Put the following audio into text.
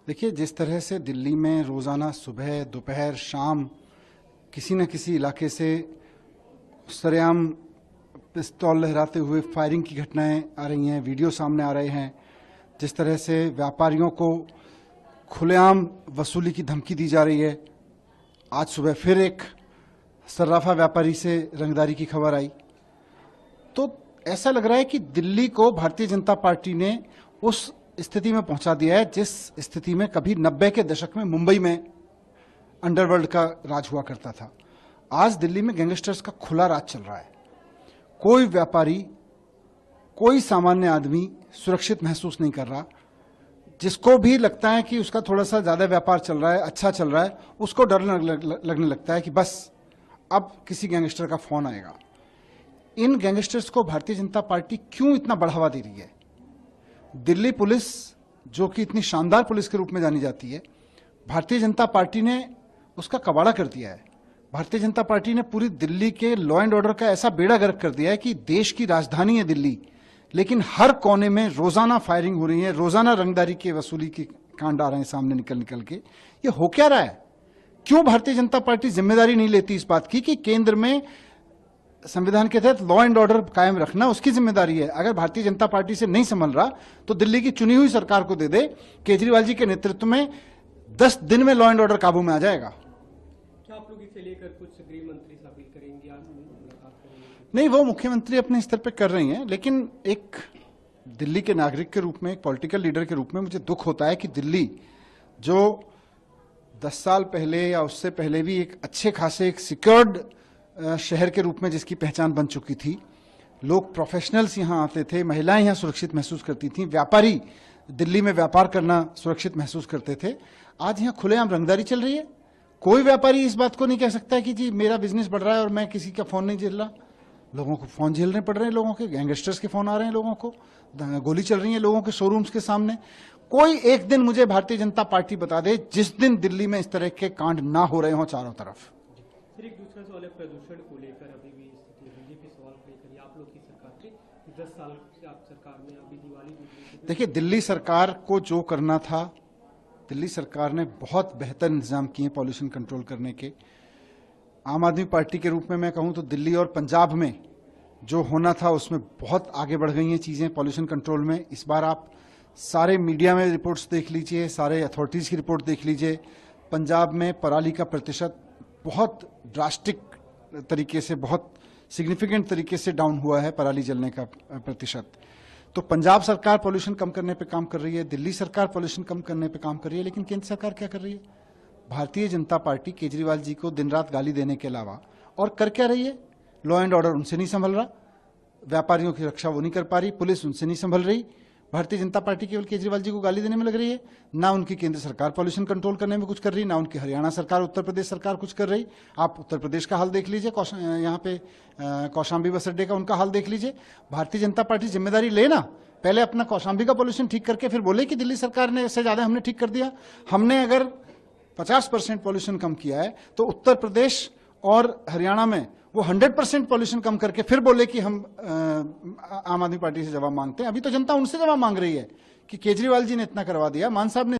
देखिए, जिस तरह से दिल्ली में रोज़ाना सुबह दोपहर शाम किसी न किसी इलाके से सरेआम पिस्तौल लहराते हुए फायरिंग की घटनाएं आ रही हैं, वीडियो सामने आ रहे हैं, जिस तरह से व्यापारियों को खुलेआम वसूली की धमकी दी जा रही है। आज सुबह फिर एक सर्राफा व्यापारी से रंगदारी की खबर आई। तो ऐसा लग रहा है कि दिल्ली को भारतीय जनता पार्टी ने उस स्थिति में पहुंचा दिया है जिस स्थिति में कभी 90 के दशक में मुंबई में अंडरवर्ल्ड का राज हुआ करता था। आज दिल्ली में गैंगस्टर्स का खुला राज चल रहा है। कोई व्यापारी, कोई सामान्य आदमी सुरक्षित महसूस नहीं कर रहा। जिसको भी लगता है कि उसका थोड़ा सा ज्यादा व्यापार चल रहा है, अच्छा चल रहा है, उसको डर लगने लगता है कि बस अब किसी गैंगस्टर का फोन आएगा। इन गैंगस्टर्स को भारतीय जनता पार्टी क्यों इतना बढ़ावा दे रही है? दिल्ली पुलिस, जो कि इतनी शानदार पुलिस के रूप में जानी जाती है, भारतीय जनता पार्टी ने उसका कबाड़ा कर दिया है। भारतीय जनता पार्टी ने पूरी दिल्ली के लॉ एंड ऑर्डर का ऐसा बेड़ा गर्क कर दिया है कि देश की राजधानी है दिल्ली, लेकिन हर कोने में रोजाना फायरिंग हो रही है, रोजाना रंगदारी के वसूली के कांड आ रहे हैं सामने निकल के। ये हो क्या रहा है? क्यों भारतीय जनता पार्टी जिम्मेदारी नहीं लेती इस बात की कि केंद्र में संविधान के तहत लॉ एंड ऑर्डर कायम रखना उसकी जिम्मेदारी है। अगर भारतीय जनता पार्टी से नहीं संभल रहा तो दिल्ली की चुनी हुई सरकार को दे दे। केजरीवाल जी के नेतृत्व में 10 दिन में लॉ एंड ऑर्डर काबू में आ जाएगा। क्या आप लोग इसे लेकर कुछ गृह मंत्री से अपील करेंगे या मुलाकात करेंगे? नहीं, वो मुख्यमंत्री अपने स्तर पर कर रही हैं, लेकिन एक दिल्ली के नागरिक के रूप में, एक पॉलिटिकल लीडर के रूप में मुझे दुख होता है कि दिल्ली, जो 10 साल पहले या उससे पहले भी एक अच्छे खासे एक सिक्योर्ड शहर के रूप में जिसकी पहचान बन चुकी थी, लोग प्रोफेशनल्स यहाँ आते थे, महिलाएं यहाँ सुरक्षित महसूस करती थीं, व्यापारी दिल्ली में व्यापार करना सुरक्षित महसूस करते थे, आज यहाँ खुलेआम रंगदारी चल रही है। कोई व्यापारी इस बात को नहीं कह सकता कि जी मेरा बिजनेस बढ़ रहा है और मैं किसी का फोन नहीं झेल रहा। लोगों को फोन झेलने पड़ रहे हैं, लोगों के गैंगस्टर्स के फोन आ रहे हैं, लोगों को गोली चल रही है लोगों के शोरूम्स के सामने। कोई एक दिन मुझे भारतीय जनता पार्टी बता दे जिस दिन दिल्ली में इस तरह के कांड ना हो रहे हों चारों तरफ। फिर एक दूसरा सवाल है प्रदूषण को लेकर। अभी भी बीजेपी सवाल लेकर आप लोग की सरकार के 10 साल से आप सरकार में, अभी दिवाली देखिए, दिल्ली सरकार को जो करना था, दिल्ली सरकार ने बहुत बेहतर इंतजाम किए पॉल्यूशन कंट्रोल करने के। आम आदमी पार्टी के रूप में मैं कहूं तो दिल्ली और पंजाब में जो होना था उसमें बहुत आगे बढ़ गई हैं चीजें पॉल्यूशन कंट्रोल में। इस बार आप सारे मीडिया में रिपोर्ट्स देख लीजिए, सारे अथॉरिटीज की रिपोर्ट देख लीजिए। पंजाब में पराली का प्रतिशत बहुत ड्रास्टिक तरीके से, बहुत सिग्निफिकेंट तरीके से डाउन हुआ है पराली जलने का प्रतिशत। तो पंजाब सरकार पॉल्यूशन कम करने पे काम कर रही है, दिल्ली सरकार पॉल्यूशन कम करने पे काम कर रही है, लेकिन केंद्र सरकार क्या कर रही है? भारतीय जनता पार्टी केजरीवाल जी को दिन रात गाली देने के अलावा और कर क्या रही है? लॉ एंड ऑर्डर उनसे नहीं संभल रहा, व्यापारियों की रक्षा वो नहीं कर पा रही, पुलिस उनसे नहीं संभल रही। भारतीय जनता पार्टी केवल केजरीवाल जी को गाली देने में लग रही है। ना उनकी केंद्र सरकार पॉल्यूशन कंट्रोल करने में कुछ कर रही, ना उनकी हरियाणा सरकार, उत्तर प्रदेश सरकार कुछ कर रही। आप उत्तर प्रदेश का हाल देख लीजिए, यहाँ पे कौशाम्बी बस अड्डे का उनका हाल देख लीजिए। भारतीय जनता पार्टी जिम्मेदारी लेना, पहले अपना कौशाम्बी का पॉल्यूशन ठीक करके फिर बोले कि दिल्ली सरकार ने इससे ज्यादा हमने ठीक कर दिया। हमने अगर 50% पॉल्यूशन कम किया है तो उत्तर प्रदेश और हरियाणा में वो 100% पॉल्यूशन कम करके फिर बोले कि हम आम आदमी पार्टी से जवाब मांगते हैं। अभी तो जनता उनसे जवाब मांग रही है कि केजरीवाल जी ने इतना करवा दिया, मान साहब ने